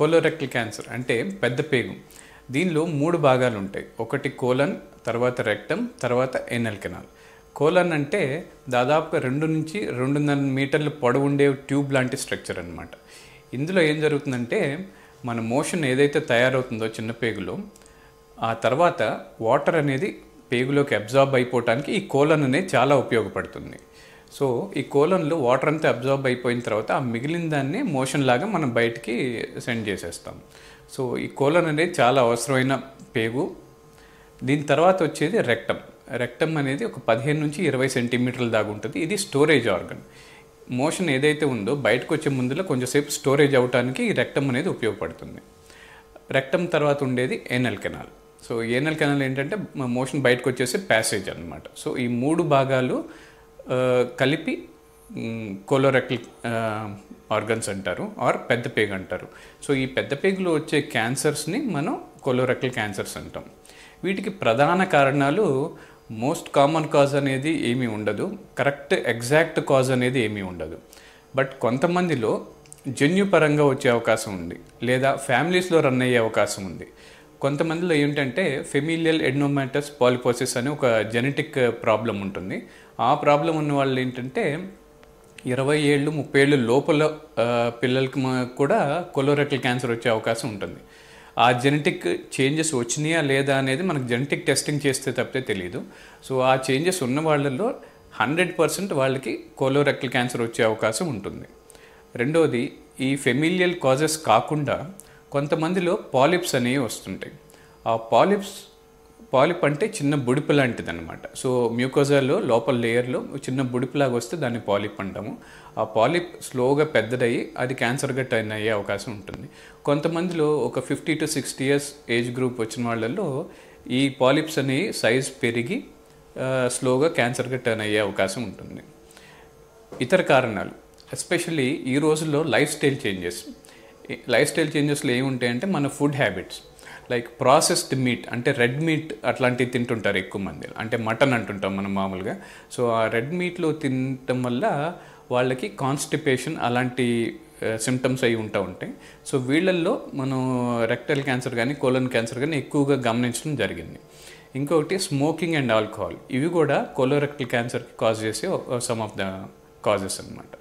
Colorectal cancer అంటే పెద్ద పేగు. దీనిలో 3 భాగాలు ఉంటాయి. ఒకటి కోలన్, తర్వాత రెక్టమ్, తర్వాత ఏనల్ కెనాల్. కోలన్ అంటే దాదాపుగా 2 నుంచి 2.5 మీటర్ల పొడవు ఉండే ట్యూబ్ లాంటి స్ట్రక్చర్ అనమాట. ఇందులో ఏం జరుగుతుందంటే మన మోషన్ ఏదైతే తయారవుతుందో చిన్న పేగులో, ఆ తర్వాత వాటర్ అనేది పేగులోకి అబ్జార్బ్ అయిపోవటానికి ఈ కోలన్ అనేది చాలా ఉపయోగపడుతుంది. సో ఈ కోలన్లో వాటర్ అంతా అబ్జార్బ్ అయిపోయిన తర్వాత ఆ మిగిలిన దాన్ని మోషన్ లాగా మనం బయటికి సెండ్ చేసేస్తాం. సో ఈ కోలన్ అనేది చాలా అవసరమైన పేగు. దీని తర్వాత వచ్చేది రెక్టమ్. రెక్టమ్ అనేది ఒక 15 నుంచి 20 సెంటీమీటర్ల దాకా ఉంటుంది. ఇది స్టోరేజ్ ఆర్గన్. మోషన్ ఏదైతే ఉందో బయటకు వచ్చే ముందులో కొంచెంసేపు స్టోరేజ్ అవ్వడానికి ఈ రెక్టమ్ అనేది ఉపయోగపడుతుంది. రెక్టమ్ తర్వాత ఉండేది anal canal. So anal canal ఏంటంటే మోషన్ బయటకు వచ్చేసి ప్యాసేజ్ అనమాట. సో ఈ 3 భాగాలు కలిపి కోలోరెక్టల్ ఆర్గన్స్ అంటారు, ఆర్ పెద్ద పేగు అంటారు. సో ఈ పెద్ద పేగులో వచ్చే క్యాన్సర్స్ని మనం కోలోరెక్టల్ క్యాన్సర్స్ అంటాం. వీటికి ప్రధాన కారణాలు మోస్ట్ కామన్ కాజ్ అనేది ఏమీ ఉండదు, కరెక్ట్ ఎగ్జాక్ట్ కాజ్ అనేది ఏమీ ఉండదు. బట్ కొంతమందిలో జన్యుపరంగా వచ్చే అవకాశం ఉంది, లేదా ఫ్యామిలీస్లో రన్ అయ్యే అవకాశం ఉంది. కొంతమందిలో ఏంటంటే ఫెమిలియల్ ఎడెనోమాటస్ పాలిపోసిస్ అనే ఒక జెనెటిక్ ప్రాబ్లం ఉంటుంది. ఆ ప్రాబ్లం ఉన్న వాళ్ళు ఏంటంటే 20 ఏళ్ళు 30 ఏళ్ళు లోపల పిల్లలకి కూడా కోలోరెక్టల్ క్యాన్సర్ వచ్చే అవకాశం ఉంటుంది. ఆ జెనెటిక్ చేంజెస్ వచ్చినాయా లేదా అనేది మనకు జెనెటిక్ టెస్టింగ్ చేస్తే తప్పితే తెలియదు. సో ఆ చేంజెస్ ఉన్న వాళ్ళల్లో 100% వాళ్ళకి కోలోరెక్టల్ క్యాన్సర్ వచ్చే అవకాశం ఉంటుంది. రెండోది, ఈ ఫెమిలియల్ కాజెస్ కాకుండా కొంతమందిలో పాలిప్స్ అనేవి వస్తుంటాయి. ఆ పాలిప్ అంటే చిన్న బుడిప లాంటిది అనమాట. సో మ్యూకోజాలో లోపల లేయర్లో చిన్న బుడిపలాగా వస్తే దాన్ని పాలిప్ అంటాము. ఆ పాలిప్ స్లోగా పెద్దదయ్యి అది క్యాన్సర్గా టర్న్ అయ్యే అవకాశం ఉంటుంది. కొంతమందిలో ఒక 50 to 60 years ఏజ్ గ్రూప్ వచ్చిన వాళ్ళల్లో ఈ పాలిప్స్ అనేవి సైజ్ పెరిగి స్లోగా క్యాన్సర్గా టర్న్ అయ్యే అవకాశం ఉంటుంది. ఇతర కారణాలు ఎస్పెషల్లీ ఈ రోజుల్లో లైఫ్ స్టైల్ చేంజెస్లో ఏముంటాయంటే మన food habits, like processed meet అంటే రెడ్ మీట్ అట్లాంటివి తింటుంటారు ఎక్కువ మంది, అంటే మటన్ అంటుంటాం మనం మామూలుగా. సో ఆ రెడ్ మీట్లో తినటం వల్ల వాళ్ళకి కాన్స్టిపేషన్ అలాంటి సిమ్టమ్స్ అవి ఉంటాయి. సో వీళ్ళల్లో మనం రెక్టల్ క్యాన్సర్ కానీ కోలన్ క్యాన్సర్ కానీ ఎక్కువగా గమనించడం జరిగింది. ఇంకొకటి స్మోకింగ్ అండ్ ఆల్కహాల్, ఇవి కూడా కోలోరెక్టల్ క్యాన్సర్కి కాజ్ చేసే సమ్ ఆఫ్ ద కాజెస్ అన్నమాట.